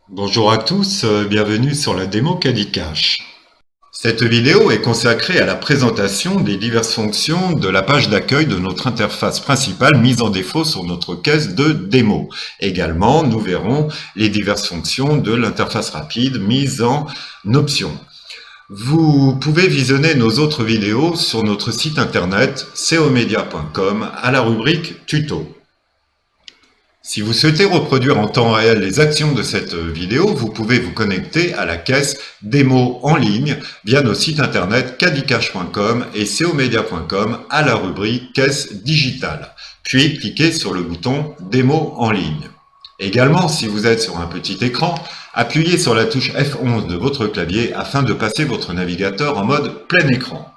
Bonjour à tous, bienvenue sur la démo Caddie-Cache. Cette vidéo est consacrée à la présentation des diverses fonctions de la page d'accueil de notre interface principale mise en défaut sur notre caisse de démo. Également, nous verrons les diverses fonctions de l'interface rapide mise en option. Vous pouvez visionner nos autres vidéos sur notre site internet comedia.com à la rubrique Tuto. Si vous souhaitez reproduire en temps réel les actions de cette vidéo, vous pouvez vous connecter à la caisse démo en ligne via nos sites internet caddiecache.com et comedia.com à la rubrique caisse digitale, puis cliquez sur le bouton démo en ligne. Également, si vous êtes sur un petit écran, appuyez sur la touche F11 de votre clavier afin de passer votre navigateur en mode plein écran.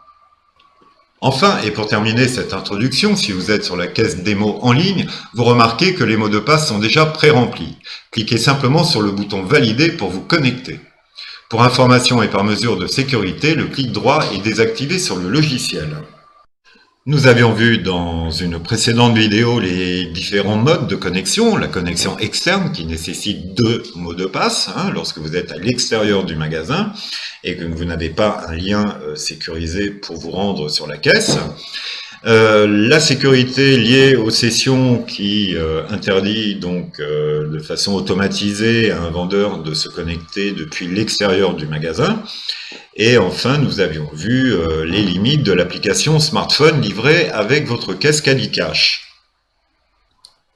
Enfin, et pour terminer cette introduction, si vous êtes sur la caisse démo en ligne, vous remarquez que les mots de passe sont déjà pré-remplis. Cliquez simplement sur le bouton Valider pour vous connecter. Pour information et par mesure de sécurité, le clic droit est désactivé sur le logiciel. Nous avions vu dans une précédente vidéo les différents modes de connexion. La connexion externe qui nécessite 2 mots de passe lorsque vous êtes à l'extérieur du magasin et que vous n'avez pas un lien sécurisé pour vous rendre sur la caisse. La sécurité liée aux sessions qui interdit donc de façon automatisée à un vendeur de se connecter depuis l'extérieur du magasin. Et enfin, nous avions vu les limites de l'application smartphone livrée avec votre caisse Caddie-Cache.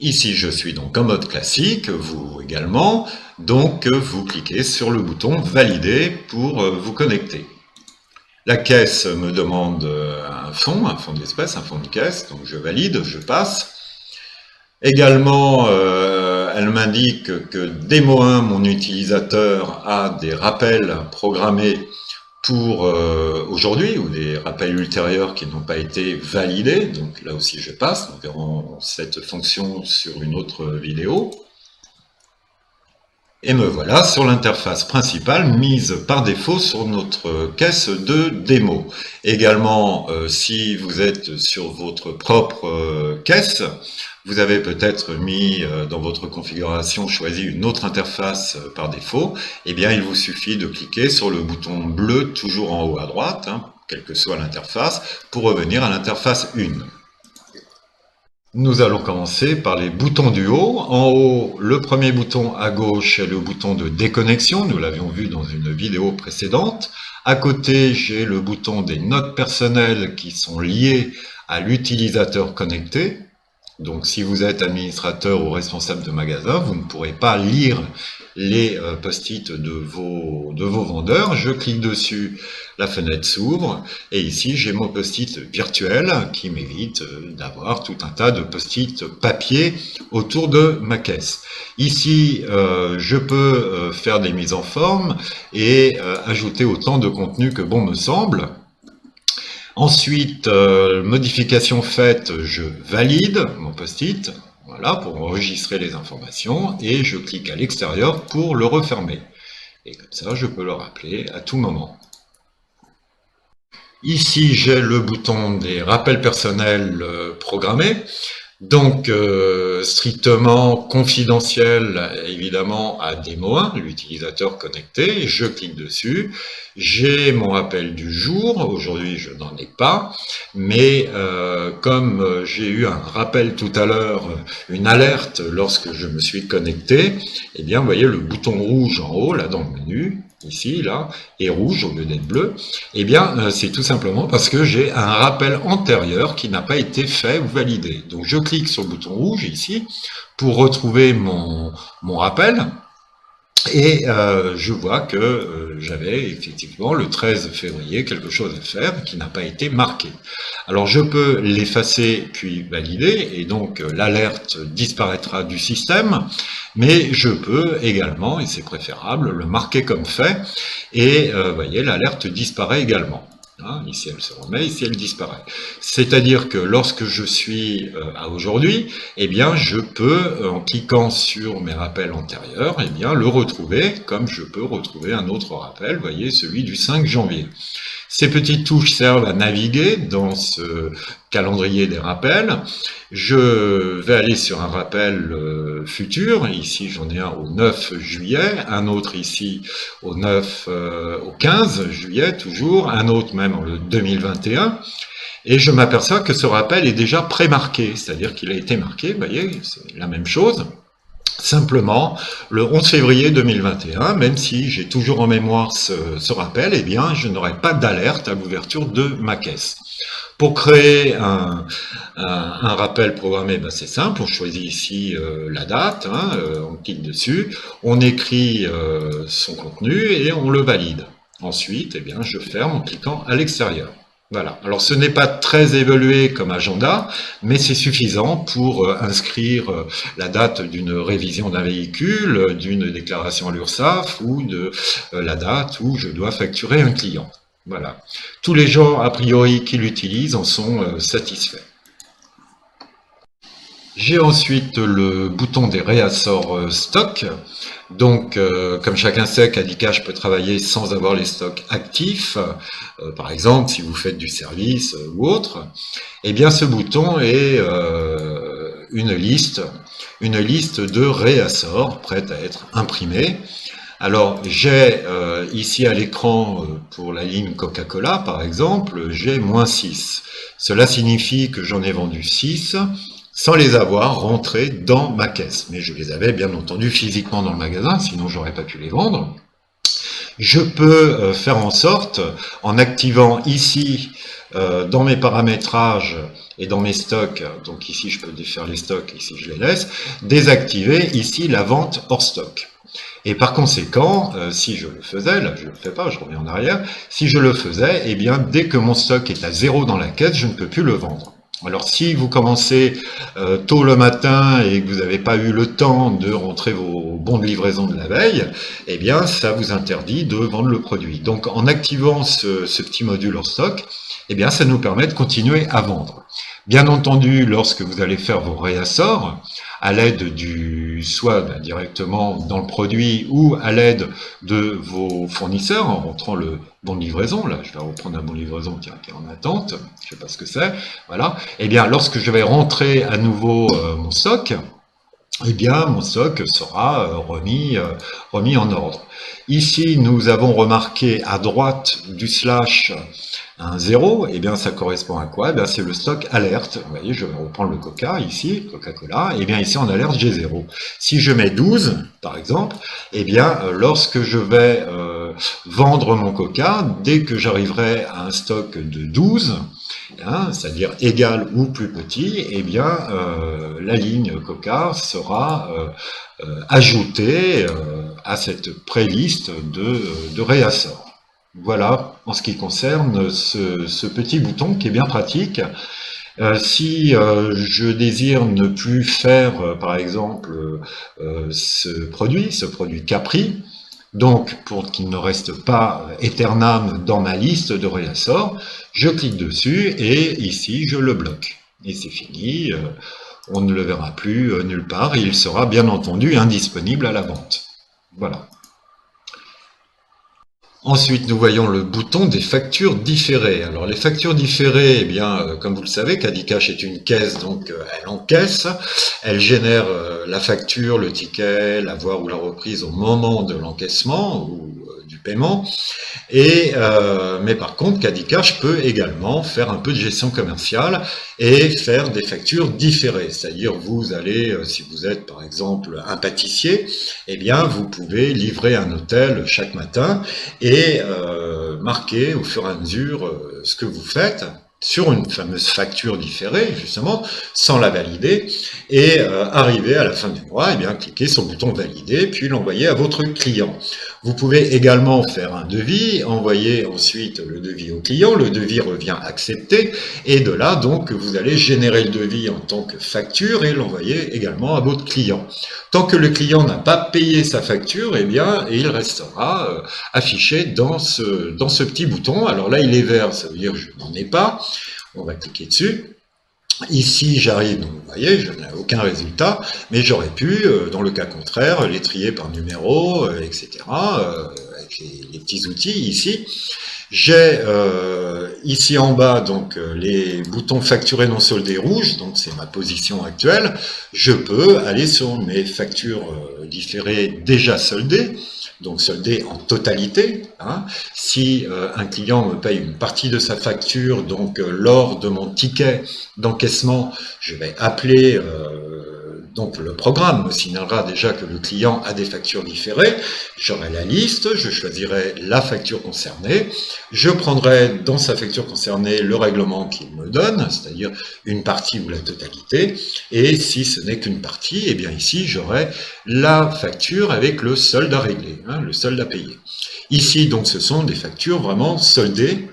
Ici, je suis donc en mode classique, vous également, donc vous cliquez sur le bouton Valider pour vous connecter. La caisse me demande un fonds d'espèce, un fonds de caisse, donc je valide, je passe. Également, elle m'indique que démo 1, mon utilisateur, a des rappels programmés pour aujourd'hui, ou des rappels ultérieurs qui n'ont pas été validés. Donc là aussi je passe, nous verrons cette fonction sur une autre vidéo. Et me voilà sur l'interface principale mise par défaut sur notre caisse de démo. Également, si vous êtes sur votre propre caisse, vous avez peut-être mis dans votre configuration choisi une autre interface par défaut, eh bien il vous suffit de cliquer sur le bouton bleu toujours en haut à droite, quelle que soit l'interface, pour revenir à l'interface 1. Nous allons commencer par les boutons du haut. En haut, le premier bouton à gauche est le bouton de déconnexion, nous l'avions vu dans une vidéo précédente. À côté, j'ai le bouton des notes personnelles qui sont liées à l'utilisateur connecté. Donc si vous êtes administrateur ou responsable de magasin, vous ne pourrez pas lire les post-it de vos vendeurs. Je clique dessus, la fenêtre s'ouvre, et ici j'ai mon post-it virtuel qui m'évite d'avoir tout un tas de post-it papier autour de ma caisse. Ici, je peux faire des mises en forme et ajouter autant de contenu que bon me semble. Ensuite, modification faite, je valide mon post-it, voilà, pour enregistrer les informations, et je clique à l'extérieur pour le refermer. Et comme ça, je peux le rappeler à tout moment. Ici, j'ai le bouton des rappels personnels programmés. Donc, strictement confidentiel, évidemment, à démo 1, l'utilisateur connecté, je clique dessus, j'ai mon rappel du jour, aujourd'hui je n'en ai pas, mais comme j'ai eu un rappel tout à l'heure, une alerte lorsque je me suis connecté, eh bien, vous voyez le bouton rouge en haut, là, dans le menu, ici, là, est rouge au lieu d'être bleu, eh bien, c'est tout simplement parce que j'ai un rappel antérieur qui n'a pas été fait ou validé. Donc, je clique sur le bouton rouge, ici, pour retrouver mon rappel, et je vois que j'avais effectivement le 13 février quelque chose à faire qui n'a pas été marqué. Alors je peux l'effacer puis valider et donc l'alerte disparaîtra du système, mais je peux également, et c'est préférable, le marquer comme fait et vous voyez l'alerte disparaît également. Ici elle se remet, ici elle disparaît. C'est-à-dire que lorsque je suis à aujourd'hui, eh bien je peux, en cliquant sur mes rappels antérieurs, eh bien le retrouver, comme je peux retrouver un autre rappel, vous voyez, celui du 5 janvier. Ces petites touches servent à naviguer dans ce calendrier des rappels. Je vais aller sur un rappel futur. Ici, j'en ai un au 9 juillet, un autre ici au 15 juillet toujours, un autre même en 2021. Et je m'aperçois que ce rappel est déjà pré-marqué, c'est-à-dire qu'il a été marqué, vous voyez, c'est la même chose. Simplement, le 11 février 2021, même si j'ai toujours en mémoire ce rappel, eh bien, je n'aurai pas d'alerte à l'ouverture de ma caisse. Pour créer un rappel programmé, ben c'est simple, on choisit ici la date, on clique dessus, on écrit son contenu et on le valide. Ensuite, eh bien, je ferme en cliquant à l'extérieur. Voilà. Alors ce n'est pas très évolué comme agenda, mais c'est suffisant pour inscrire la date d'une révision d'un véhicule, d'une déclaration à l'URSSAF ou de la date où je dois facturer un client. Voilà. Tous les gens a priori qui l'utilisent en sont satisfaits. J'ai ensuite le bouton des réassorts stock. Donc, comme chacun sait qu'Adicash peut travailler sans avoir les stocks actifs, par exemple si vous faites du service ou autre, eh bien ce bouton est une liste de réassorts prête à être imprimée. Alors, j'ai ici à l'écran, pour la ligne Coca-Cola par exemple, j'ai -6. Cela signifie que j'en ai vendu 6, sans les avoir rentrés dans ma caisse. Mais je les avais bien entendu physiquement dans le magasin, sinon j'aurais pas pu les vendre. Je peux faire en sorte, en activant ici, dans mes paramétrages et dans mes stocks, donc ici je peux défaire les stocks, ici je les laisse, désactiver ici la vente hors stock. Et par conséquent, si je le faisais, là je ne le fais pas, je reviens en arrière, si je le faisais, eh bien dès que mon stock est à 0 dans la caisse, je ne peux plus le vendre. Alors si vous commencez tôt le matin et que vous n'avez pas eu le temps de rentrer vos bons de livraison de la veille, eh bien ça vous interdit de vendre le produit. Donc en activant ce petit module hors stock, eh bien ça nous permet de continuer à vendre. Bien entendu, lorsque vous allez faire vos réassorts, à l'aide soit directement dans le produit ou à l'aide de vos fournisseurs, en rentrant le bon de livraison, là je vais reprendre un bon de livraison qui est en attente, je sais pas ce que c'est, voilà, et bien lorsque je vais rentrer à nouveau mon stock, eh bien mon stock sera remis en ordre. Ici nous avons remarqué à droite du slash un 0, et bien ça correspond à quoi? Eh bien c'est le stock alerte. Vous voyez, je vais reprendre le Coca ici, Coca-Cola, et bien ici en alerte j'ai 0. Si je mets 12, par exemple, et bien lorsque je vais vendre mon Coca, dès que j'arriverai à un stock de 12, c'est-à-dire égal ou plus petit, et bien la ligne Coca sera ajoutée à cette pré-liste de réassorts. Voilà, en ce qui concerne ce petit bouton qui est bien pratique. Si je désire ne plus faire, par exemple, ce produit Capri, donc pour qu'il ne reste pas éternam dans ma liste de réassorts, je clique dessus et ici je le bloque. Et c'est fini, on ne le verra plus nulle part et il sera bien entendu indisponible à la vente. Voilà. Ensuite, nous voyons le bouton des factures différées. Alors, les factures différées, eh bien, comme vous le savez, qu'Adicash est une caisse, donc elle encaisse, elle génère la facture, le ticket, l'avoir ou la reprise au moment de l'encaissement ou du paiement. Mais par contre, qu'Adicash peut également faire un peu de gestion commerciale et faire des factures différées. C'est-à-dire, vous allez, si vous êtes par exemple un pâtissier, eh bien, vous pouvez livrer un hôtel chaque matin et marquer au fur et à mesure ce que vous faites sur une fameuse facture différée, justement, sans la valider, et arriver à la fin du mois, eh bien, cliquer sur le bouton valider, puis l'envoyer à votre client. Vous pouvez également faire un devis, envoyer ensuite le devis au client, le devis revient accepté, et de là, donc, vous allez générer le devis en tant que facture et l'envoyer également à votre client. Tant que le client n'a pas payé sa facture, eh bien, il restera affiché dans ce petit bouton. Alors là, il est vert, ça veut dire que je n'en ai pas. On va cliquer dessus. Ici, j'arrive, donc vous voyez, je n'ai aucun résultat, mais j'aurais pu, dans le cas contraire, les trier par numéro, etc., avec les petits outils ici. J'ai ici en bas donc les boutons facturés non soldés rouges, donc c'est ma position actuelle. Je peux aller sur mes factures différées déjà soldées, donc soldées en totalité. Hein. Si un client me paye une partie de sa facture, donc lors de mon ticket d'encaissement, je vais appeler donc le programme me signalera déjà que le client a des factures différées, j'aurai la liste, je choisirai la facture concernée, je prendrai dans sa facture concernée le règlement qu'il me donne, c'est-à-dire une partie ou la totalité, et si ce n'est qu'une partie, eh bien ici j'aurai la facture avec le solde à régler, hein, le solde à payer. Ici donc ce sont des factures vraiment soldées.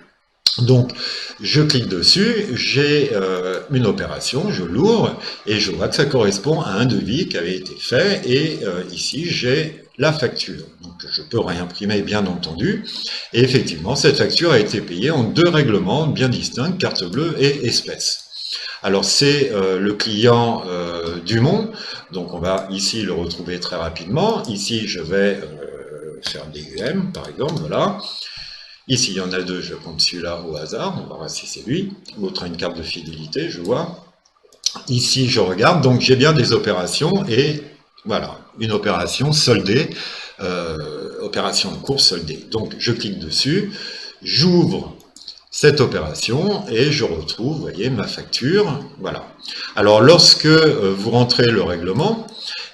Donc, je clique dessus, j'ai une opération, je l'ouvre et je vois que ça correspond à un devis qui avait été fait et ici j'ai la facture. Donc, je peux réimprimer bien entendu et effectivement cette facture a été payée en deux règlements bien distincts, carte bleue et espèce. Alors c'est le client Dumont, donc on va ici le retrouver très rapidement. Ici je vais faire DUM par exemple, voilà. Ici, il y en a deux, je compte celui-là au hasard, on va voir si c'est lui. L'autre a une carte de fidélité, je vois. Ici, je regarde, donc j'ai bien des opérations et voilà, une opération soldée, opération en cours soldée. Donc, je clique dessus, j'ouvre cette opération et je retrouve, vous voyez, ma facture. Voilà. Alors, lorsque vous rentrez le règlement,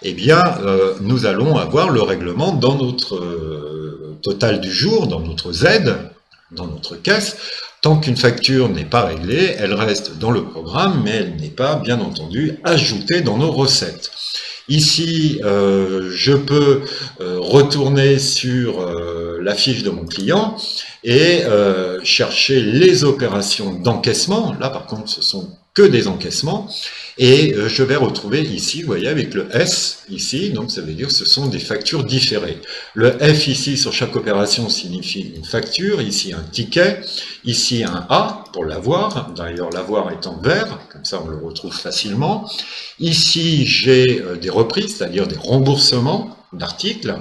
eh bien, nous allons avoir le règlement dans notre total du jour, dans notre Z, dans notre caisse. Tant qu'une facture n'est pas réglée, elle reste dans le programme, mais elle n'est pas, bien entendu, ajoutée dans nos recettes. Ici, je peux retourner sur la fiche de mon client et chercher les opérations d'encaissement. Là, par contre, ce sont que des encaissements. Et je vais retrouver ici, vous voyez, avec le S, ici, donc ça veut dire que ce sont des factures différées. Le F ici, sur chaque opération, signifie une facture, ici un ticket, ici un A pour l'avoir, d'ailleurs l'avoir est en vert, comme ça on le retrouve facilement. Ici, j'ai des reprises, c'est-à-dire des remboursements d'articles.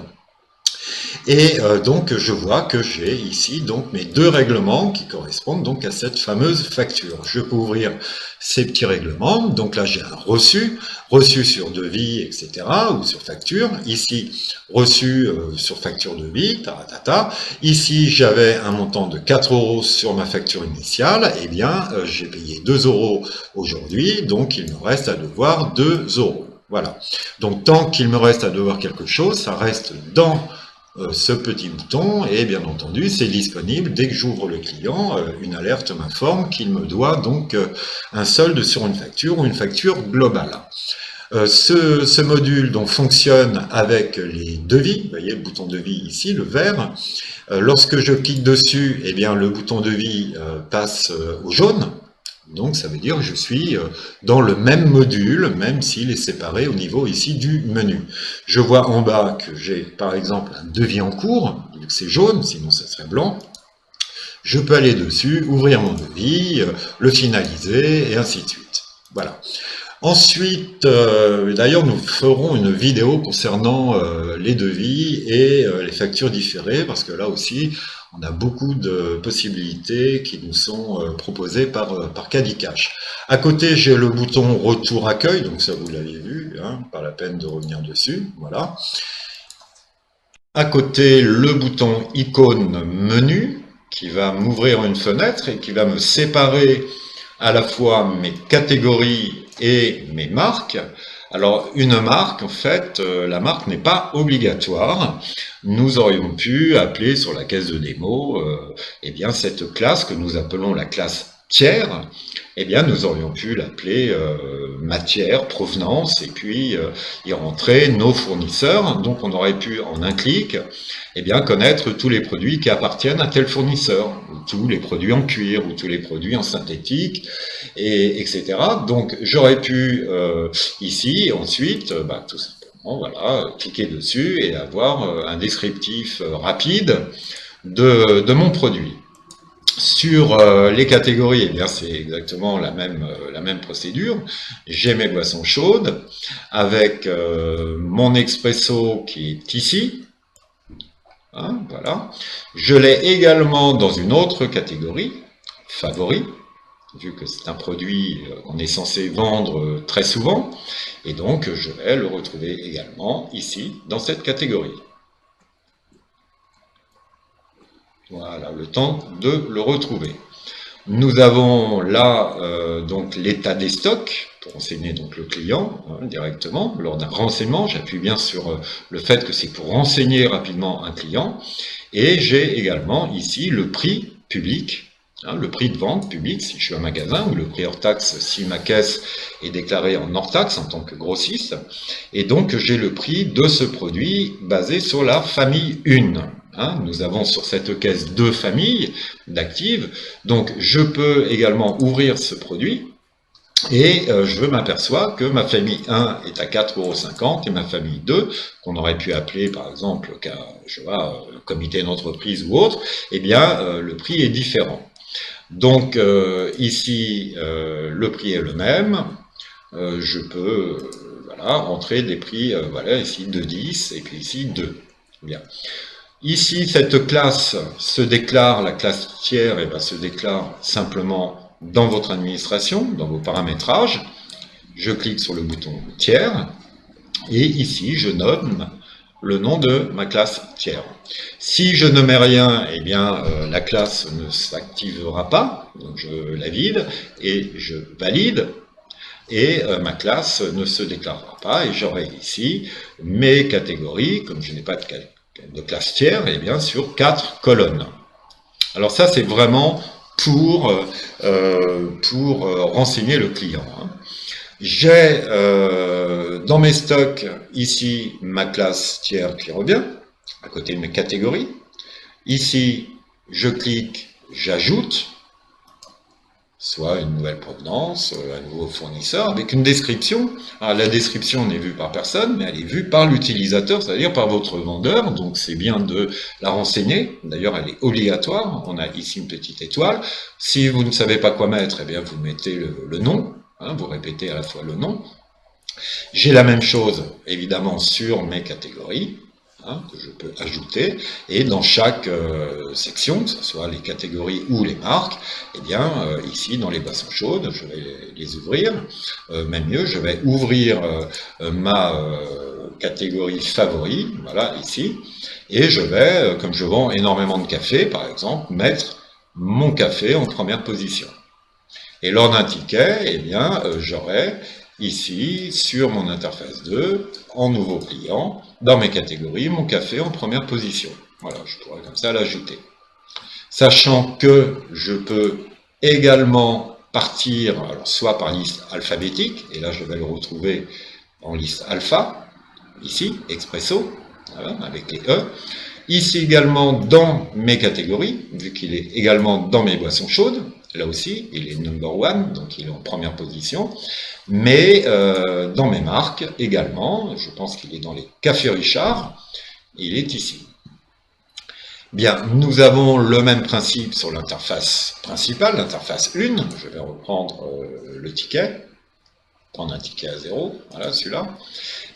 Et donc je vois que j'ai ici donc mes deux règlements qui correspondent donc à cette fameuse facture. Je peux ouvrir ces petits règlements, donc là j'ai un reçu, reçu sur devis, etc. ou sur facture. Ici, reçu sur facture devis, taratata. Ici, j'avais un montant de 4 € sur ma facture initiale, et bien j'ai payé 2 € aujourd'hui, donc il me reste à devoir 2 €. Voilà. Donc tant qu'il me reste à devoir quelque chose, ça reste dans ce petit bouton et bien entendu c'est disponible dès que j'ouvre le client, une alerte m'informe qu'il me doit donc un solde sur une facture ou une facture globale. Ce module donc fonctionne avec les devis, vous voyez le bouton devis ici, le vert. Lorsque je clique dessus, eh bien le bouton devis passe au jaune. Donc ça veut dire que je suis dans le même module, même s'il est séparé au niveau ici du menu. Je vois en bas que j'ai par exemple un devis en cours, vu que c'est jaune, sinon ça serait blanc. Je peux aller dessus, ouvrir mon devis, le finaliser, et ainsi de suite. Voilà. Ensuite, d'ailleurs, nous ferons une vidéo concernant les devis et les factures différées, parce que là aussi, on a beaucoup de possibilités qui nous sont proposées par Cadicash. À côté, j'ai le bouton Retour accueil, donc ça vous l'aviez vu, hein, pas la peine de revenir dessus, voilà. À côté, le bouton icône menu, qui va m'ouvrir une fenêtre et qui va me séparer à la fois mes catégories et mes marques. Alors une marque, en fait, la marque n'est pas obligatoire. Nous aurions pu appeler sur la caisse de démo eh bien, cette classe que nous appelons la classe tiers, eh bien, nous aurions pu l'appeler matière, provenance, et puis y rentrer nos fournisseurs. Donc on aurait pu, en un clic, eh bien, connaître tous les produits qui appartiennent à tel fournisseur, ou tous les produits en cuir, ou tous les produits en synthétique, etc. Donc j'aurais pu, ici, ensuite, tout simplement, voilà, cliquer dessus et avoir un descriptif rapide de mon produit. Sur les catégories, eh bien c'est exactement la même procédure. J'ai mes boissons chaudes avec mon expresso qui est ici. Hein, voilà. Je l'ai également dans une autre catégorie, favoris, vu que c'est un produit qu'on est censé vendre très souvent, et donc je vais le retrouver également ici, dans cette catégorie. Voilà, le temps de le retrouver. Nous avons là donc l'état des stocks, pour renseigner donc le client directement. Lors d'un renseignement, j'appuie bien sur le fait que c'est pour renseigner rapidement un client. Et j'ai également ici le prix public, le prix de vente public si je suis un magasin, ou le prix hors taxe si ma caisse est déclarée en hors taxe en tant que grossiste. Et donc j'ai le prix de ce produit basé sur la famille 1. Nous avons sur cette caisse 2 familles d'actives, donc je peux également ouvrir ce produit et je m'aperçois que ma famille 1 est à 4,50 € et ma famille 2, qu'on aurait pu appeler par exemple comité d'entreprise ou autre, eh bien le prix est différent. Donc ici le prix est le même, je peux entrer des prix, ici 2,10 et puis ici 2. Bien. Ici, cette classe se déclare, la classe tiers, se déclare simplement dans votre administration, dans vos paramétrages. Je clique sur le bouton tiers et ici, je nomme le nom de ma classe tiers. Si je ne mets rien, eh bien, la classe ne s'activera pas, donc je la vide et je valide. Et ma classe ne se déclarera pas et j'aurai ici mes catégories, comme je n'ai pas de classe tiers, eh bien sur 4 colonnes. Alors ça, c'est vraiment pour renseigner le client. J'ai dans mes stocks ici ma classe tiers qui revient, à côté de mes catégories. Ici, je clique, j'ajoute, soit une nouvelle provenance, un nouveau fournisseur, avec une description. Alors, la description n'est vue par personne, mais elle est vue par l'utilisateur, c'est-à-dire par votre vendeur, donc c'est bien de la renseigner. D'ailleurs, elle est obligatoire, on a ici une petite étoile. Si vous ne savez pas quoi mettre, eh bien, vous mettez le nom, vous répétez à la fois le nom. J'ai la même chose, évidemment, sur mes catégories, que je peux ajouter, et dans chaque section, que ce soit les catégories ou les marques, eh bien, ici, dans les boissons chaudes, je vais les ouvrir. Même mieux, je vais ouvrir ma catégorie favoris, voilà, ici, et je vais, comme je vends énormément de café, par exemple, mettre mon café en première position. Et lors d'un ticket, eh bien, j'aurai ici, sur mon interface 2, en nouveau client, dans mes catégories, mon café en première position. Voilà, je pourrais comme ça l'ajouter. Sachant que je peux également partir, alors soit par liste alphabétique, et là je vais le retrouver en liste alpha, ici, expresso, voilà, avec les E. Ici également dans mes catégories, vu qu'il est également dans mes boissons chaudes, là aussi, il est number one, donc il est en première position, mais dans mes marques également, je pense qu'il est dans les cafés Richard, il est ici. Bien, nous avons le même principe sur l'interface principale, l'interface 1, je vais reprendre le ticket, prendre un ticket à 0, voilà celui-là,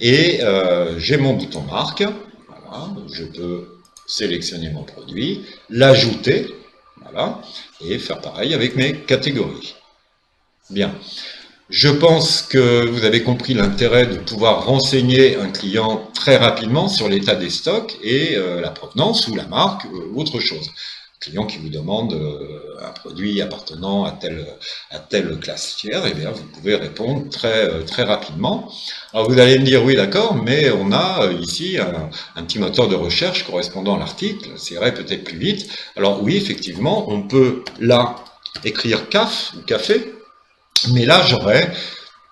et j'ai mon bouton marque, voilà, je peux sélectionner mon produit, l'ajouter, voilà, et faire pareil avec mes catégories. Bien, je pense que vous avez compris l'intérêt de pouvoir renseigner un client très rapidement sur l'état des stocks et la provenance ou la marque ou autre chose. Client qui vous demande un produit appartenant à telle classe tiers, eh bien vous pouvez répondre très rapidement. Alors vous allez me dire oui d'accord, mais on a ici un petit moteur de recherche correspondant à l'article, ça irait peut-être plus vite. Alors oui, effectivement, on peut là écrire CAF ou café, mais là j'aurai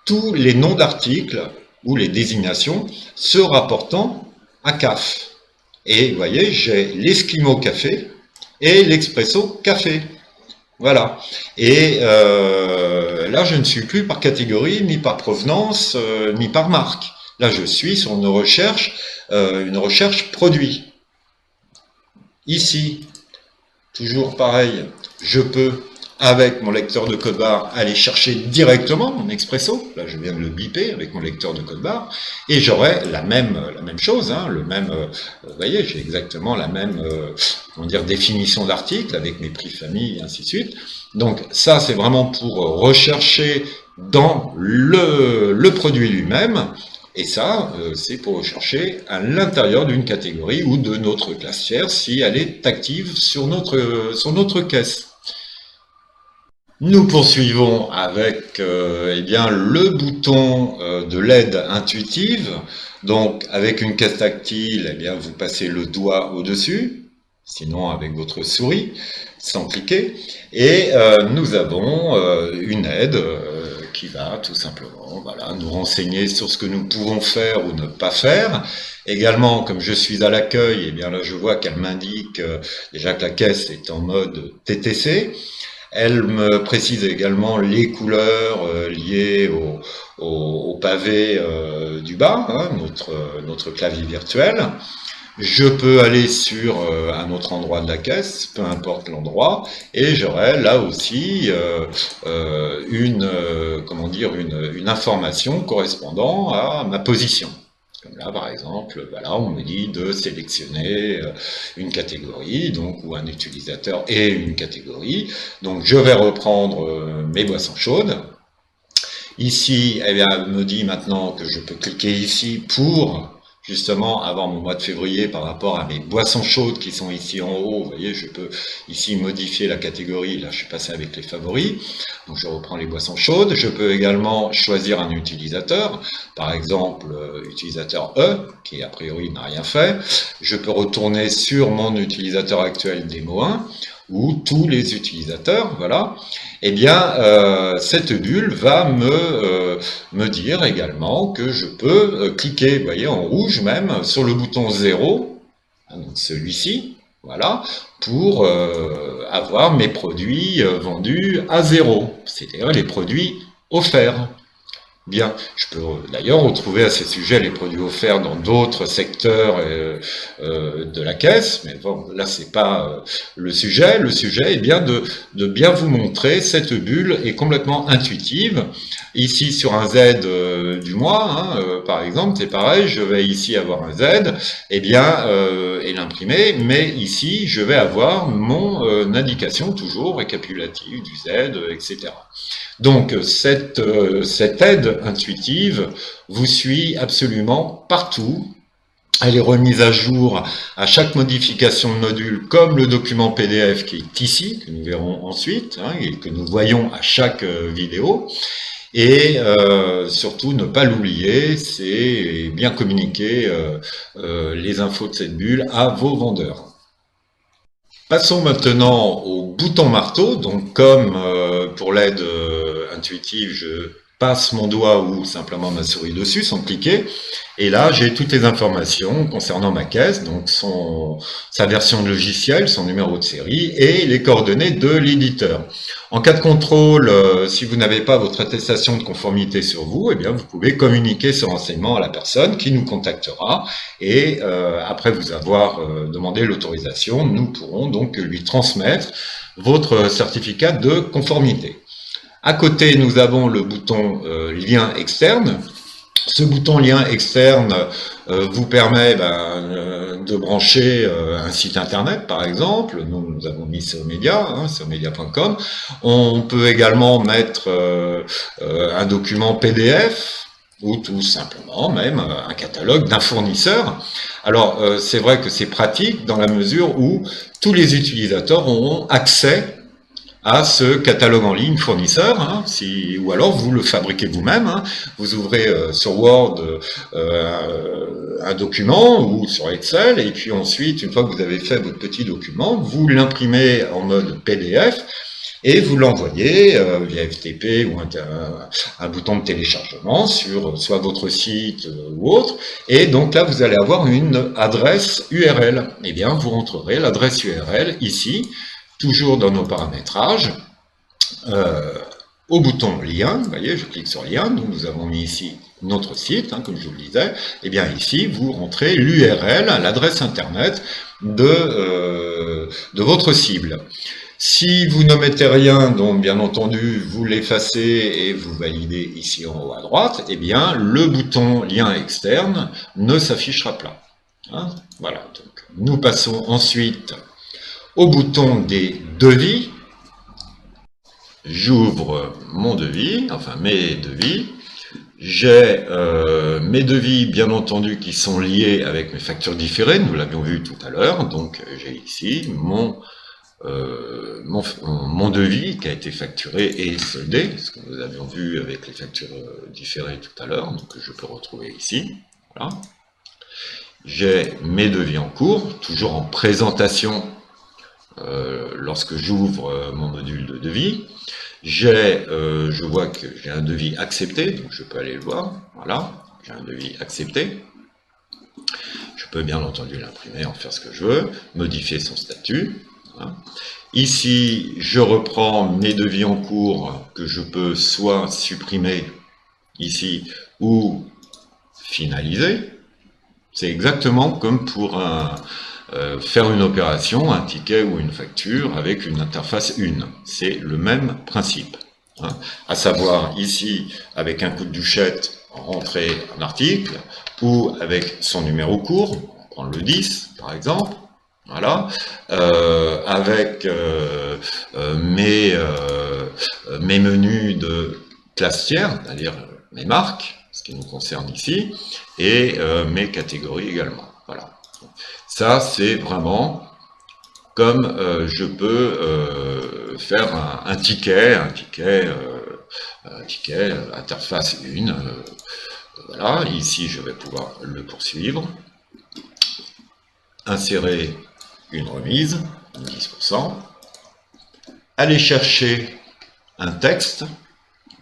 tous les noms d'articles ou les désignations se rapportant à CAF. Et vous voyez, j'ai l'Esquimau café et l'Expresso café. Voilà. Et là, je ne suis plus par catégorie, ni par provenance, ni par marque. Là, je suis sur une recherche produit. Ici, toujours pareil, je peux avec mon lecteur de code barre, aller chercher directement mon expresso. Là, je viens de le biper avec mon lecteur de code barre, et j'aurai la même chose, hein, vous voyez, j'ai exactement la même, définition d'article avec mes prix famille et ainsi de suite. Donc ça, c'est vraiment pour rechercher dans le produit lui-même. Et ça, c'est pour rechercher à l'intérieur d'une catégorie ou de notre classe tiers si elle est active sur notre caisse. Nous poursuivons avec le bouton de l'aide intuitive. Donc avec une caisse tactile, vous passez le doigt au-dessus, sinon avec votre souris, sans cliquer. Et nous avons une aide qui va tout simplement nous renseigner sur ce que nous pouvons faire ou ne pas faire. Également, comme je suis à l'accueil, là je vois qu'elle m'indique déjà que la caisse est en mode TTC. Elle me précise également les couleurs liées au pavé du bas, hein, notre clavier virtuel. Je peux aller sur un autre endroit de la caisse, peu importe l'endroit, et j'aurai là aussi une information correspondant à ma position. Comme là, par exemple, on me dit de sélectionner une catégorie, ou un utilisateur et une catégorie. Donc, je vais reprendre mes boissons chaudes. Ici, elle me dit maintenant que je peux cliquer ici pour justement avoir mon mois de février par rapport à mes boissons chaudes qui sont ici en haut. Vous voyez, je peux ici modifier la catégorie. Là, je suis passé avec les favoris. Donc, je reprends les boissons chaudes. Je peux également choisir un utilisateur. Par exemple, utilisateur E, qui a priori n'a rien fait. Je peux retourner sur mon utilisateur actuel démo 1, ou tous les utilisateurs, voilà. Cette bulle va me dire également que je peux cliquer, vous voyez, en rouge même, sur le bouton 0, donc celui-ci, voilà, pour avoir mes produits vendus à 0, c'est-à-dire les produits offerts. Bien, je peux d'ailleurs retrouver à ces sujets les produits offerts dans d'autres secteurs de la caisse, mais bon, là c'est pas le sujet. Le sujet est bien de bien vous montrer cette bulle est complètement intuitive. Ici sur un Z du mois, par exemple, c'est pareil, je vais ici avoir un Z, et l'imprimer, mais ici je vais avoir mon indication toujours récapitulative du Z, etc. Donc cette aide intuitive vous suit absolument partout. Elle est remise à jour à chaque modification de module, comme le document PDF qui est ici, que nous verrons ensuite, et que nous voyons à chaque vidéo. Et surtout, ne pas l'oublier, c'est bien communiquer les infos de cette bulle à vos vendeurs. Passons maintenant au bouton marteau. Donc comme pour l'aide intuitive, je passe mon doigt ou simplement ma souris dessus sans cliquer. Et là, j'ai toutes les informations concernant ma caisse, donc sa version de logiciel, son numéro de série et les coordonnées de l'éditeur. En cas de contrôle, si vous n'avez pas votre attestation de conformité sur vous, vous pouvez communiquer ce renseignement à la personne qui nous contactera et après vous avoir demandé l'autorisation, nous pourrons donc lui transmettre votre certificat de conformité. À côté, nous avons le bouton lien externe. Ce bouton lien externe vous permet de brancher un site internet, par exemple. Nous avons mis SEOmédia, seomedia.com. On peut également mettre un document PDF ou tout simplement même un catalogue d'un fournisseur. Alors, c'est vrai que c'est pratique dans la mesure où tous les utilisateurs auront accès à ce catalogue en ligne fournisseur, ou alors vous le fabriquez vous-même, vous ouvrez sur Word un document ou sur Excel, et puis ensuite, une fois que vous avez fait votre petit document, vous l'imprimez en mode PDF, et vous l'envoyez via FTP ou un bouton de téléchargement sur soit votre site ou autre, et donc là vous allez avoir une adresse URL. Vous rentrerez l'adresse URL ici, toujours dans nos paramétrages, au bouton lien, vous voyez, je clique sur lien, nous avons mis ici notre site, comme je vous le disais, ici vous rentrez l'URL, l'adresse internet de votre cible. Si vous ne mettez rien, donc bien entendu, vous l'effacez et vous validez ici en haut à droite, eh bien, le bouton lien externe ne s'affichera pas. Hein, voilà, donc nous passons ensuite au bouton des devis. J'ouvre mon devis, enfin mes devis. J'ai mes devis, bien entendu, qui sont liés avec mes factures différées, nous l'avions vu tout à l'heure. Donc j'ai ici mon devis qui a été facturé et soldé, ce que nous avions vu avec les factures différées tout à l'heure, donc je peux retrouver ici. Voilà. J'ai mes devis en cours, toujours en présentation lorsque j'ouvre mon module de devis. Je vois que j'ai un devis accepté, donc je peux aller le voir. Voilà, j'ai un devis accepté. Je peux bien entendu l'imprimer, en faire ce que je veux, modifier son statut. Voilà. Ici, je reprends mes devis en cours que je peux soit supprimer ici ou finaliser. C'est exactement comme pour faire une opération, un ticket ou une facture avec une interface une. C'est le même principe. Hein. À savoir ici, avec un coup de duchette, rentrer un article, ou avec son numéro court, on va prendre le 10 par exemple. Voilà, avec mes menus de classe tiers, c'est-à-dire mes marques, ce qui nous concerne ici, et mes catégories également. Voilà. Ça, c'est vraiment comme je peux faire un ticket interface 1. Voilà, ici, je vais pouvoir le poursuivre. Insérer une remise, 10%, aller chercher un texte,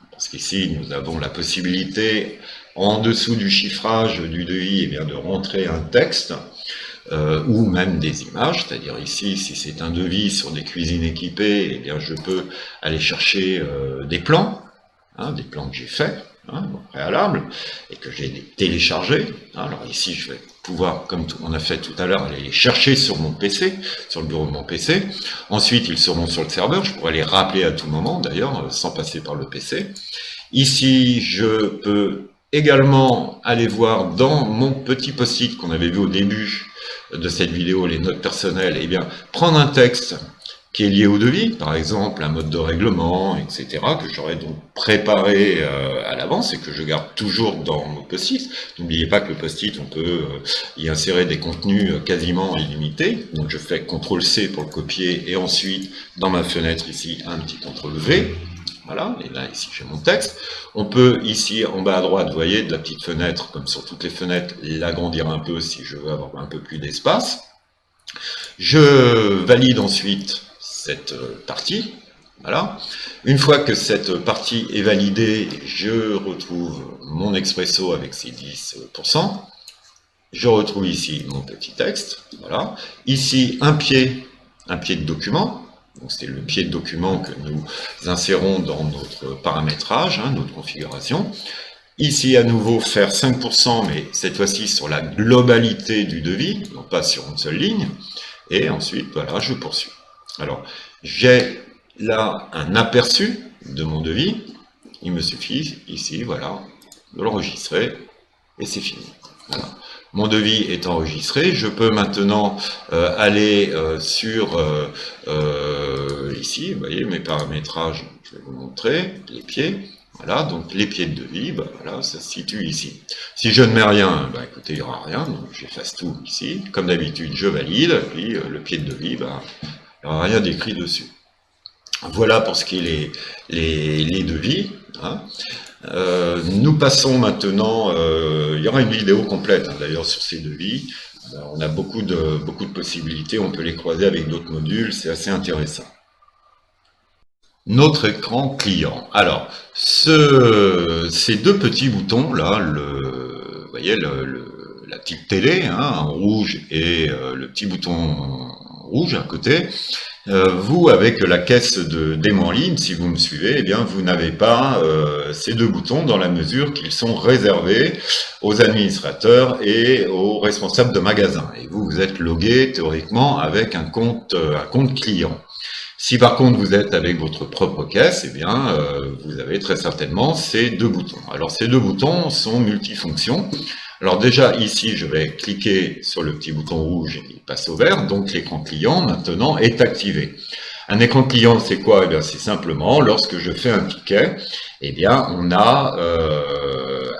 parce qu'ici nous avons la possibilité, en dessous du chiffrage du devis, eh bien, de rentrer un texte, ou même des images, c'est-à-dire ici, si c'est un devis sur des cuisines équipées, eh bien, je peux aller chercher des plans que j'ai faits, au préalable, et que j'ai téléchargés. Alors ici, je vais pouvoir, comme on a fait tout à l'heure, aller les chercher sur mon PC, sur le bureau de mon PC. Ensuite, ils seront sur le serveur. Je pourrais les rappeler à tout moment, d'ailleurs, sans passer par le PC. Ici, je peux également aller voir dans mon petit post-it qu'on avait vu au début de cette vidéo, les notes personnelles, eh bien, prendre un texte qui est lié au devis, par exemple un mode de règlement, etc., que j'aurais donc préparé à l'avance et que je garde toujours dans mon post-it. N'oubliez pas que le post-it, on peut y insérer des contenus quasiment illimités. Donc je fais CTRL-C pour le copier et ensuite, dans ma fenêtre ici, un petit CTRL-V. Voilà, et là, ici, j'ai mon texte. On peut, ici, en bas à droite, vous voyez, de la petite fenêtre, comme sur toutes les fenêtres, l'agrandir un peu si je veux avoir un peu plus d'espace. Je valide ensuite cette partie. Voilà. Une fois que cette partie est validée, je retrouve mon Expresso avec ses 10%. Je retrouve ici mon petit texte. Voilà. Ici, un pied de document. C'est le pied de document que nous insérons dans notre paramétrage, notre configuration. Ici, à nouveau, faire 5%, mais cette fois-ci sur la globalité du devis, non pas sur une seule ligne. Et ensuite, voilà, je poursuis. Alors, j'ai là un aperçu de mon devis. Il me suffit, ici, voilà, de l'enregistrer, et c'est fini. Voilà. Mon devis est enregistré. Je peux maintenant aller sur, ici, vous voyez, mes paramétrages, je vais vous montrer, les pieds. Voilà, donc les pieds de devis, ben voilà, ça se situe ici. Si je ne mets rien, ben écoutez, il n'y aura rien, donc j'efface tout ici. Comme d'habitude, je valide, puis le pied de devis, ben, il n'y aura rien d'écrit dessus. Voilà pour ce qui est les devis. Nous passons maintenant, il y aura une vidéo complète d'ailleurs sur ces devis. On a beaucoup de possibilités, on peut les croiser avec d'autres modules, c'est assez intéressant. Notre écran client. Alors, ces deux petits boutons là, vous voyez la petite télé en rouge et le petit bouton rouge à côté. Vous, avec la caisse de démo en ligne, si vous me suivez, eh bien, vous n'avez pas ces deux boutons dans la mesure qu'ils sont réservés aux administrateurs et aux responsables de magasins. Et vous êtes logué théoriquement avec un compte client. Si par contre vous êtes avec votre propre caisse, eh bien vous avez très certainement ces deux boutons. Alors ces deux boutons sont multifonctions. Alors déjà ici je vais cliquer sur le petit bouton rouge, il passe au vert, donc l'écran client maintenant est activé. Un écran client, c'est quoi? Eh bien, c'est simplement lorsque je fais un ticket, eh bien, on a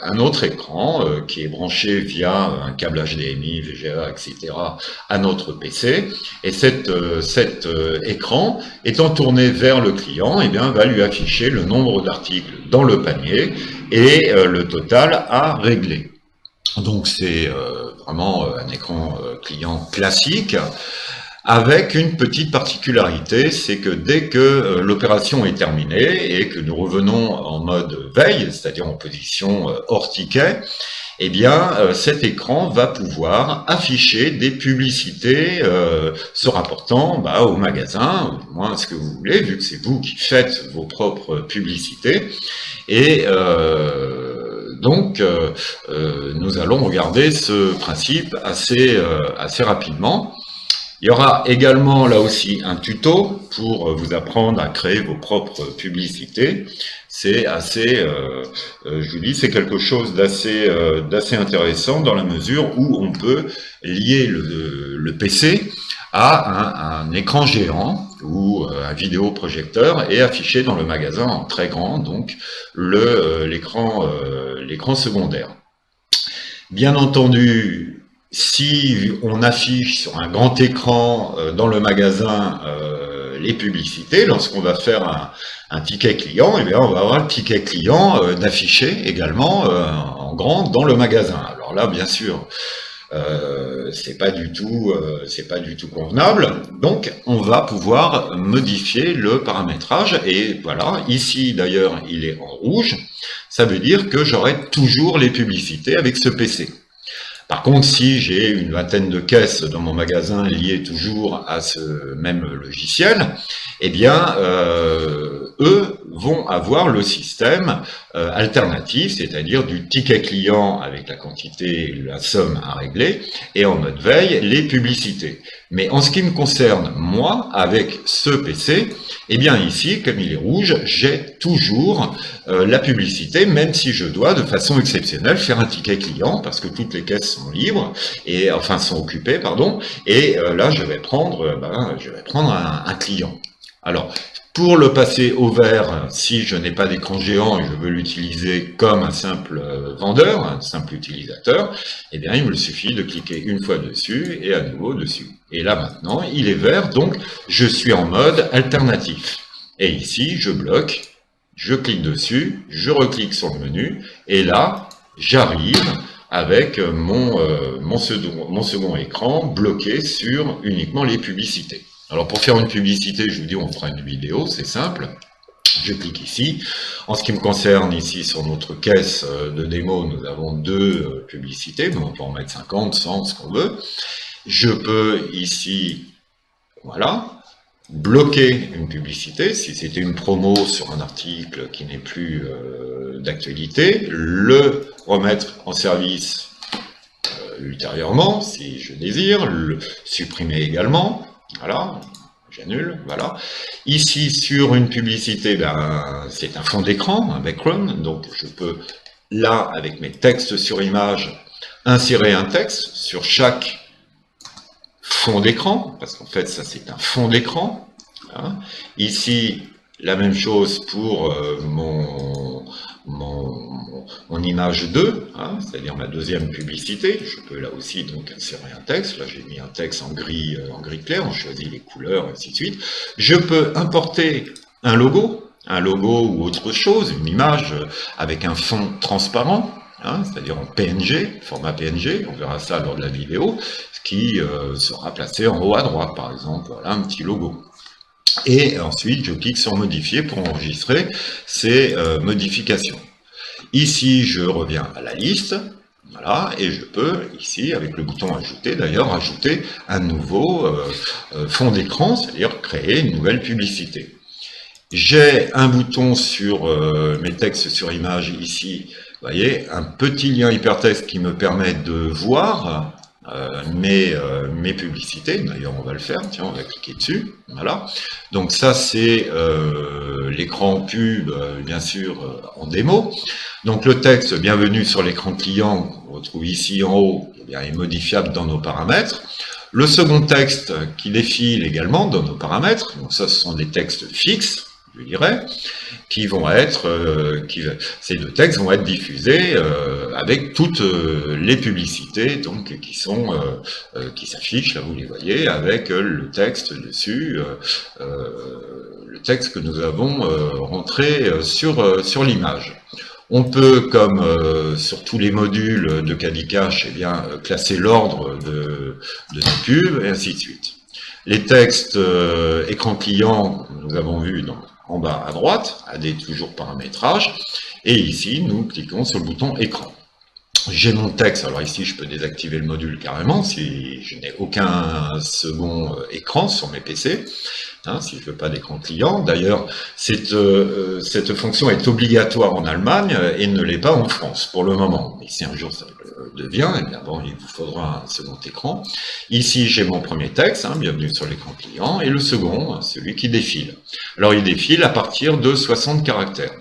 un autre écran qui est branché via un câble HDMI, VGA, etc. à notre PC. Et cet écran, étant tourné vers le client, eh bien, va lui afficher le nombre d'articles dans le panier et le total à régler. Donc, c'est vraiment un écran client classique, avec une petite particularité, c'est que dès que l'opération est terminée et que nous revenons en mode veille, c'est-à-dire en position hors ticket, eh bien cet écran va pouvoir afficher des publicités se rapportant au magasin, ou du moins ce que vous voulez, vu que c'est vous qui faites vos propres publicités. Et donc, nous allons regarder ce principe assez rapidement. Il y aura également là aussi un tuto pour vous apprendre à créer vos propres publicités. C'est assez, je vous dis, c'est quelque chose d'assez intéressant dans la mesure où on peut lier le PC à un écran géant ou un vidéoprojecteur et afficher dans le magasin en très grand donc l'écran secondaire. Bien entendu, si on affiche sur un grand écran dans le magasin les publicités, lorsqu'on va faire un ticket client, eh bien on va avoir le ticket client d'afficher également en grand dans le magasin. Alors là, bien sûr, c'est pas du tout convenable. Donc, on va pouvoir modifier le paramétrage. Et voilà, ici d'ailleurs, il est en rouge. Ça veut dire que j'aurai toujours les publicités avec ce PC. Par contre, si j'ai une vingtaine de caisses dans mon magasin liées toujours à ce même logiciel, eh bien, eux vont avoir le système alternatif, c'est-à-dire du ticket client avec la quantité, la somme à régler, et en mode veille, les publicités. Mais en ce qui me concerne, moi, avec ce PC, eh bien ici, comme il est rouge, j'ai toujours la publicité, même si je dois, de façon exceptionnelle, faire un ticket client, parce que toutes les caisses sont libres, et enfin sont occupées, pardon, et là je vais prendre un client. Alors, pour le passer au vert, si je n'ai pas d'écran géant et je veux l'utiliser comme un simple vendeur, un simple utilisateur, eh bien il me suffit de cliquer une fois dessus et à nouveau dessus. Et là maintenant, il est vert, donc je suis en mode alternatif. Et ici, je bloque, je clique dessus, je reclique sur le menu, et là, j'arrive avec mon second écran bloqué sur uniquement les publicités. Alors pour faire une publicité, je vous dis, on fera une vidéo, c'est simple. Je clique ici. En ce qui me concerne, ici, sur notre caisse de démo, nous avons deux publicités, mais on peut en mettre 50, 100, ce qu'on veut. Je peux ici, voilà, bloquer une publicité, si c'était une promo sur un article qui n'est plus d'actualité, le remettre en service ultérieurement, si je désire, le supprimer également. Voilà, j'annule, voilà. Ici, sur une publicité, c'est un fond d'écran, un background, donc je peux, là, avec mes textes sur image, insérer un texte sur chaque fond d'écran, parce qu'en fait, ça, c'est un fond d'écran. Voilà. Ici, la même chose pour mon image 2, hein, c'est-à-dire ma deuxième publicité. Je peux là aussi donc insérer un texte. Là, j'ai mis un texte en gris clair, on choisit les couleurs, ainsi de suite. Je peux importer un logo ou autre chose, une image avec un fond transparent, hein, c'est-à-dire en PNG, format PNG, on verra ça lors de la vidéo, qui sera placé en haut à droite, par exemple, voilà, un petit logo. Et ensuite, je clique sur modifier pour enregistrer ces modifications. Ici, je reviens à la liste, voilà, et je peux, ici, avec le bouton ajouter, d'ailleurs, ajouter un nouveau fond d'écran, c'est-à-dire créer une nouvelle publicité. J'ai un bouton sur mes textes sur image, ici, vous voyez, un petit lien hypertexte qui me permet de voir, mes publicités. D'ailleurs, on va le faire. Tiens, on va cliquer dessus. Voilà. Donc ça, c'est l'écran pub, bien sûr, en démo. Donc le texte, bienvenue sur l'écran client, qu'on retrouve ici en haut, eh bien, est modifiable dans nos paramètres. Le second texte qui défile également dans nos paramètres, donc ça, ce sont des textes fixes, je dirais, qui vont être, ces deux textes vont être diffusés avec toutes les publicités donc qui s'affichent, là vous les voyez, avec le texte dessus, le texte que nous avons rentré sur l'image. On peut, comme sur tous les modules de Cadicache, eh bien, classer l'ordre de nos pubs, et ainsi de suite. Les textes écran client, nous avons vu en bas à droite, à des toujours paramétrages, et ici, nous cliquons sur le bouton écran. J'ai mon texte, alors ici je peux désactiver le module carrément, si je n'ai aucun second écran sur mes PC, si je ne veux pas d'écran client. D'ailleurs, cette fonction est obligatoire en Allemagne et ne l'est pas en France pour le moment. Mais si un jour ça le devient, eh bien bon, il vous faudra un second écran. Ici, j'ai mon premier texte, bienvenue sur l'écran client, et le second, celui qui défile. Alors, il défile à partir de 60 caractères.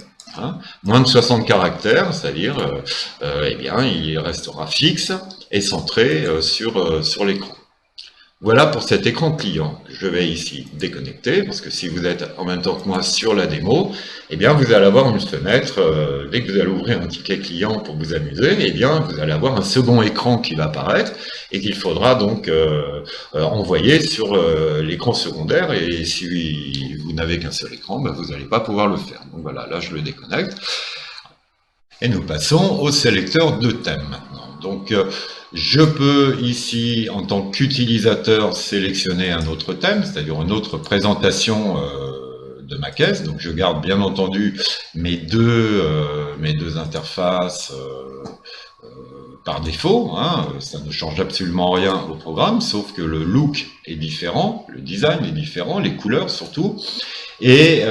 Moins de 60 caractères, c'est-à-dire, eh bien, il restera fixe et centré sur l'écran. Voilà pour cet écran client. Je vais ici déconnecter, parce que si vous êtes en même temps que moi sur la démo, eh bien vous allez avoir une fenêtre, dès que vous allez ouvrir un ticket client pour vous amuser, eh bien vous allez avoir un second écran qui va apparaître, et qu'il faudra donc envoyer sur l'écran secondaire, et si vous n'avez qu'un seul écran, ben, vous n'allez pas pouvoir le faire. Donc voilà, là je le déconnecte. Et nous passons au sélecteur de thème maintenant. Donc, je peux ici, en tant qu'utilisateur, sélectionner un autre thème, c'est-à-dire une autre présentation de ma caisse. Donc, je garde bien entendu mes deux interfaces par défaut. Ça ne change absolument rien au programme, sauf que le look est différent, le design est différent, les couleurs surtout. Et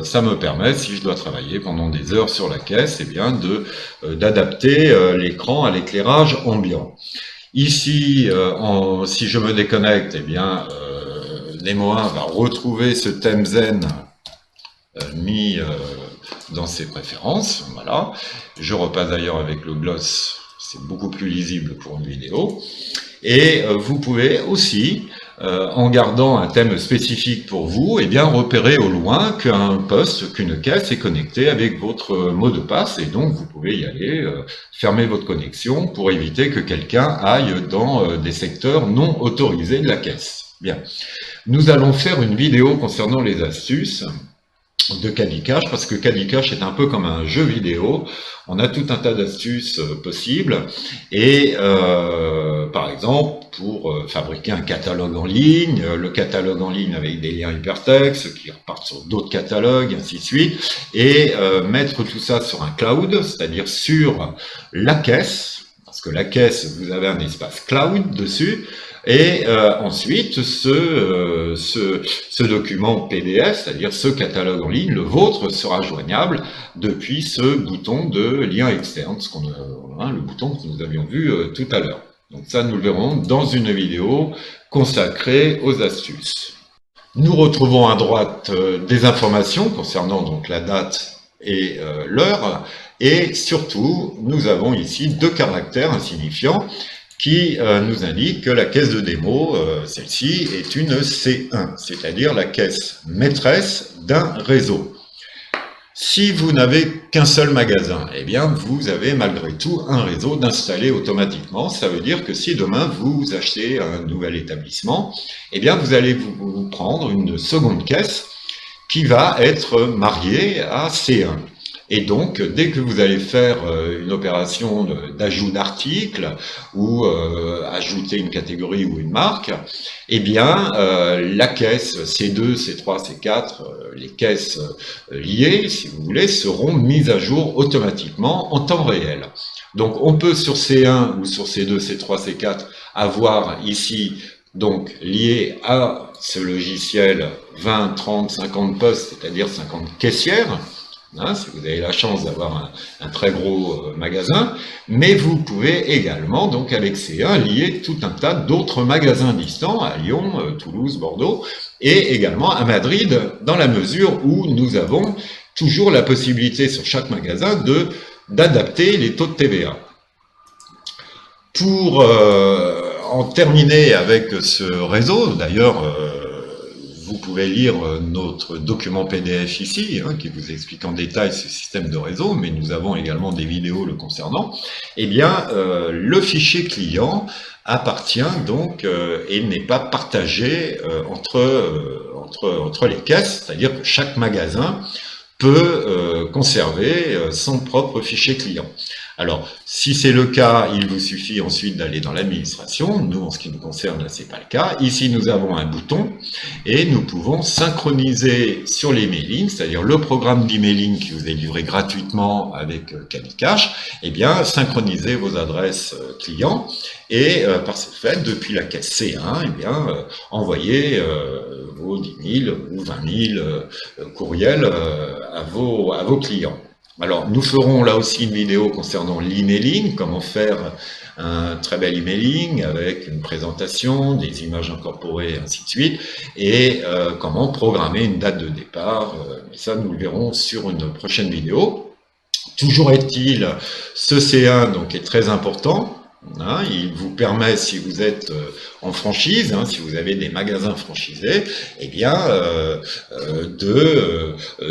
ça me permet, si je dois travailler pendant des heures sur la caisse, eh bien d'adapter l'écran à l'éclairage ambiant. Ici, si je me déconnecte, eh bien Nemo 1 va retrouver ce thème zen mis dans ses préférences. Voilà. Je repasse d'ailleurs avec le gloss, c'est beaucoup plus lisible pour une vidéo. Et vous pouvez aussi, en gardant un thème spécifique pour vous, eh bien repérer au loin qu'un poste, qu'une caisse est connectée avec votre mot de passe, et donc vous pouvez y aller, fermer votre connexion pour éviter que quelqu'un aille dans des secteurs non autorisés de la caisse. Bien. Nous allons faire une vidéo concernant les astuces de Cadicache, parce que Cadicache est un peu comme un jeu vidéo. On a tout un tas d'astuces possibles, et par exemple, pour fabriquer un catalogue en ligne, le catalogue en ligne avec des liens hypertextes qui repartent sur d'autres catalogues, ainsi de suite, et mettre tout ça sur un cloud, c'est-à-dire sur la caisse, parce que la caisse, vous avez un espace cloud dessus, et ensuite, ce document PDF, c'est-à-dire ce catalogue en ligne, le vôtre, sera joignable depuis ce bouton de lien externe, le bouton que nous avions vu tout à l'heure. Donc ça, nous le verrons dans une vidéo consacrée aux astuces. Nous retrouvons à droite des informations concernant donc la date et l'heure, et surtout, nous avons ici deux caractères insignifiants qui nous indique que la caisse de démo, celle-ci, est une C1, c'est-à-dire la caisse maîtresse d'un réseau. Si vous n'avez qu'un seul magasin, eh bien vous avez malgré tout un réseau d'installer automatiquement. Ça veut dire que si demain vous achetez un nouvel établissement, eh bien vous allez vous prendre une seconde caisse qui va être mariée à C1. Et donc, dès que vous allez faire une opération d'ajout d'articles ou ajouter une catégorie ou une marque, eh bien, la caisse C2, C3, C4, les caisses liées, si vous voulez, seront mises à jour automatiquement en temps réel. Donc, on peut sur C1 ou sur C2, C3, C4 avoir ici, donc, lié à ce logiciel 20, 30, 50 postes, c'est-à-dire 50 caissières. hein, si vous avez la chance d'avoir un très gros magasin, mais vous pouvez également, donc avec C1, lier tout un tas d'autres magasins distants à Lyon, Toulouse, Bordeaux, et également à Madrid, dans la mesure où nous avons toujours la possibilité sur chaque magasin d'adapter les taux de TVA. Pour en terminer avec ce réseau, d'ailleurs, vous pouvez lire notre document PDF ici, hein, qui vous explique en détail ce système de réseau, mais nous avons également des vidéos le concernant. Eh bien, le fichier client appartient donc et n'est pas partagé entre les caisses, c'est-à-dire que chaque magasin peut conserver son propre fichier client. Alors, si c'est le cas, il vous suffit ensuite d'aller dans l'administration. Nous, en ce qui nous concerne, là, c'est pas le cas. Ici, nous avons un bouton et nous pouvons synchroniser sur l'emailing, c'est-à-dire le programme d'emailing qui vous est livré gratuitement avec Cadicash, eh bien, synchroniser vos adresses clients et par ce fait, depuis la caisse C1, eh bien, envoyer vos 10 000 ou 20 000 courriels à vos clients. Alors, nous ferons là aussi une vidéo concernant l'emailing, comment faire un très bel emailing avec une présentation, des images incorporées, ainsi de suite, et comment programmer une date de départ. Mais ça, nous le verrons sur une prochaine vidéo. Toujours est-il, ce C1 donc, est très important. Hein, il vous permet, si vous êtes en franchise, hein, si vous avez des magasins franchisés, eh bien,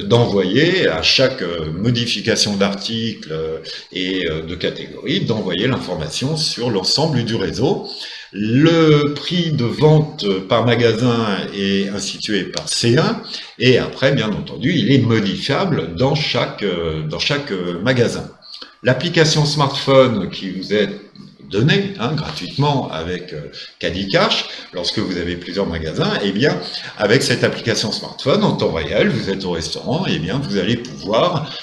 d'envoyer à chaque modification d'article et de catégorie, d'envoyer l'information sur l'ensemble du réseau. Le prix de vente par magasin est institué par C1 et après, bien entendu, il est modifiable dans chaque magasin. L'application smartphone qui vous est donnée gratuitement avec Cadicash, lorsque vous avez plusieurs magasins, eh bien, avec cette application smartphone, en temps réel, vous êtes au restaurant, eh bien, vous allez pouvoir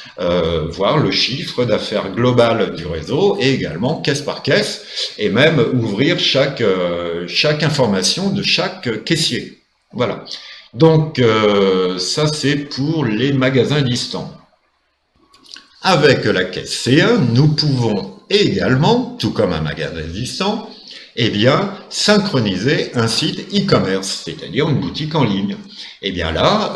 voir le chiffre d'affaires global du réseau et également caisse par caisse, et même ouvrir chaque information de chaque caissier. Voilà. Donc, ça, c'est pour les magasins distants. Avec la caisse C1, nous pouvons également, tout comme un magasin distant, eh bien, synchroniser un site e-commerce, c'est-à-dire une boutique en ligne. Et bien là,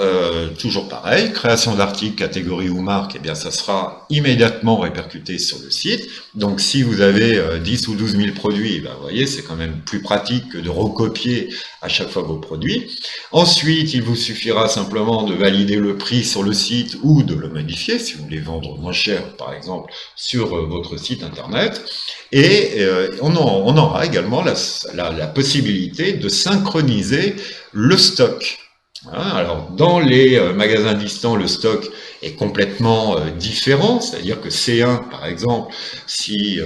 toujours pareil, création d'articles, catégorie ou marque, eh bien ça sera immédiatement répercuté sur le site. Donc si vous avez 10 ou 12 000 produits, ben, vous voyez, c'est quand même plus pratique que de recopier à chaque fois vos produits. Ensuite, il vous suffira simplement de valider le prix sur le site ou de le modifier, si vous voulez vendre moins cher, par exemple, sur votre site internet. Et on aura également la possibilité de synchroniser le stock. Alors, dans les magasins distants, le stock est complètement différent, c'est-à-dire que C1, par exemple, si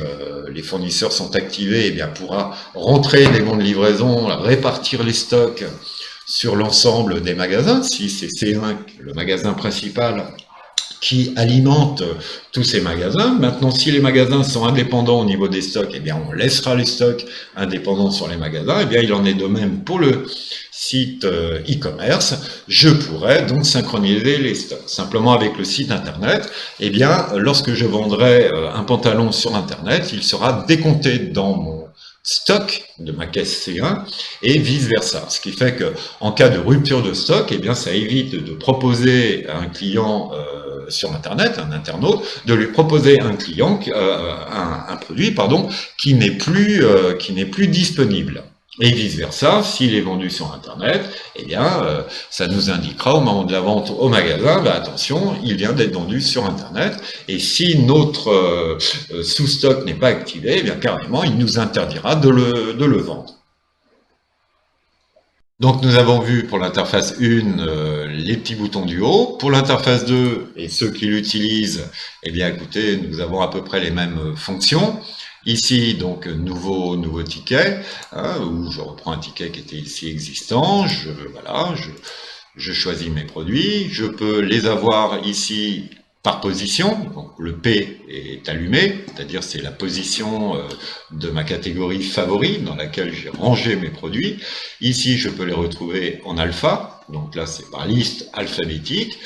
les fournisseurs sont activés, eh bien, pourra rentrer des bons de livraison, répartir les stocks sur l'ensemble des magasins. Si c'est C1, le magasin principal, qui alimente tous ces magasins. Maintenant, si les magasins sont indépendants au niveau des stocks, eh bien, on laissera les stocks indépendants sur les magasins. Eh bien, il en est de même pour le site e-commerce. Je pourrais donc synchroniser les stocks. Simplement avec le site internet, eh bien, lorsque je vendrai un pantalon sur internet, il sera décompté dans mon stock de ma caisse C1 et vice-versa. Ce qui fait que en cas de rupture de stock, eh bien, ça évite de proposer à un client sur Internet, un internaute, de lui proposer un client, un produit, pardon, qui n'est plus disponible. Et vice-versa, s'il est vendu sur Internet, eh bien, ça nous indiquera au moment de la vente au magasin, bah, attention, il vient d'être vendu sur Internet, et si notre sous-stock n'est pas activé, eh bien, carrément, il nous interdira de le vendre. Donc nous avons vu pour l'interface 1 les petits boutons du haut. Pour l'interface 2, et ceux qui l'utilisent, eh bien écoutez, nous avons à peu près les mêmes fonctions. Ici, donc, nouveau ticket, où je reprends un ticket qui était ici existant. Je choisis mes produits. Je peux les avoir ici par position. Donc, le P est allumé, c'est-à-dire c'est la position de ma catégorie favori dans laquelle j'ai rangé mes produits. Ici, je peux les retrouver en alpha. Donc là, c'est par liste alphabétique.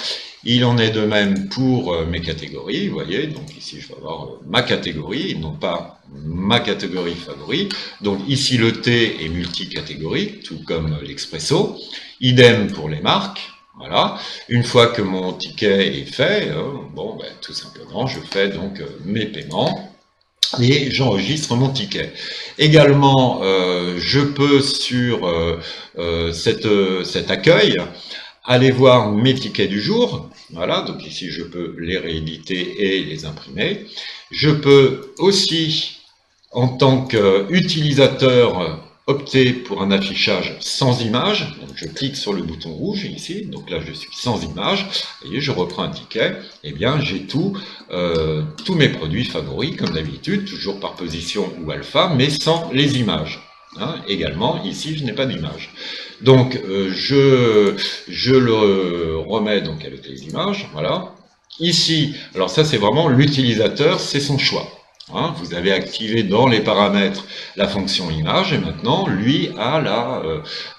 Il en est de même pour mes catégories, vous voyez, donc ici je vais avoir ma catégorie, non pas ma catégorie favori. Donc ici le T est multicatégorie, tout comme l'Expresso. Idem pour les marques. Voilà. Une fois que mon ticket est fait, bon, ben, tout simplement, je fais donc mes paiements et j'enregistre mon ticket. Également, je peux sur cet accueil aller voir mes tickets du jour. Voilà, donc ici je peux les rééditer et les imprimer. Je peux aussi, en tant qu'utilisateur, opter pour un affichage sans image. Donc je clique sur le bouton rouge ici, donc là je suis sans image, et je reprends un ticket, et bien j'ai tous mes produits favoris comme d'habitude, toujours par position ou alpha, mais sans les images. Hein, également, ici je n'ai pas d'image. Donc je le remets donc avec les images, voilà. Ici, alors ça c'est vraiment l'utilisateur, c'est son choix. Hein, vous avez activé dans les paramètres la fonction image et maintenant lui a la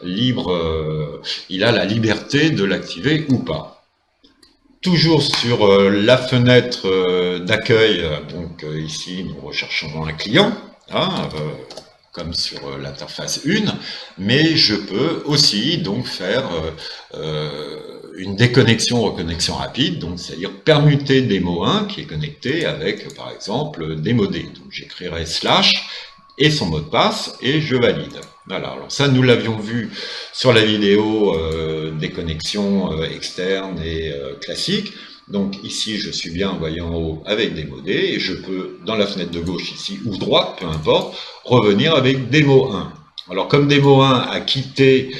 il a la liberté de l'activer ou pas. Toujours sur la fenêtre d'accueil, donc ici nous recherchons un client, hein, comme sur l'interface 1, mais je peux aussi donc faire une déconnexion, reconnexion rapide, donc c'est-à-dire permuter démo 1 qui est connecté avec par exemple démo D. Donc j'écrirai slash et son mot de passe et je valide. Voilà, alors ça nous l'avions vu sur la vidéo des connexions externes et classiques. Donc ici je suis bien, voyez en haut, avec démo D et je peux dans la fenêtre de gauche ici ou droite, peu importe, revenir avec démo 1. Alors comme démo 1 a quitté,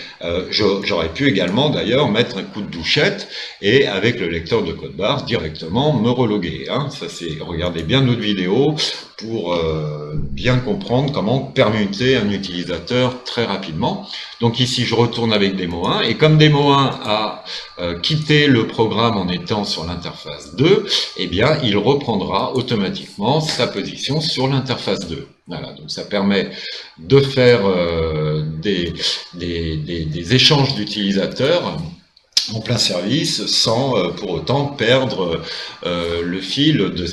j'aurais pu également d'ailleurs mettre un coup de douchette et avec le lecteur de code barre directement me reloguer. Hein. Ça c'est, regardez bien notre vidéo pour bien comprendre comment permuter un utilisateur très rapidement. Donc ici je retourne avec démo 1 et comme démo 1 a quitté le programme en étant sur l'interface 2, eh bien il reprendra automatiquement sa position sur l'interface 2. Voilà, donc ça permet de faire des échanges d'utilisateurs en plein service sans pour autant perdre le fil de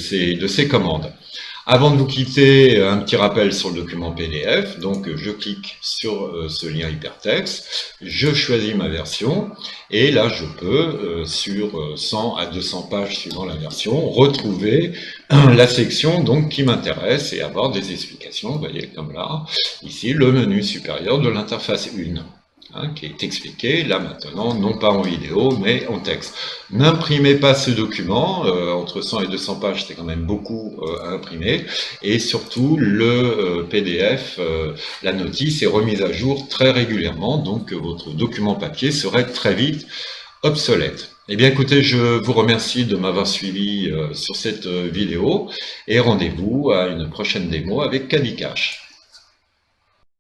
ces commandes. Avant de vous quitter, un petit rappel sur le document PDF. Donc, je clique sur ce lien hypertexte, je choisis ma version, et là, je peux, sur 100 à 200 pages suivant la version, retrouver la section donc, qui m'intéresse et avoir des explications. Vous voyez, comme là, ici, le menu supérieur de l'interface 1. Hein, qui est expliqué là maintenant, non pas en vidéo, mais en texte. N'imprimez pas ce document, entre 100 et 200 pages, c'est quand même beaucoup à imprimer, et surtout le PDF, la notice est remise à jour très régulièrement, donc votre document papier serait très vite obsolète. Eh bien écoutez, je vous remercie de m'avoir suivi sur cette vidéo, et rendez-vous à une prochaine démo avec Cadicash.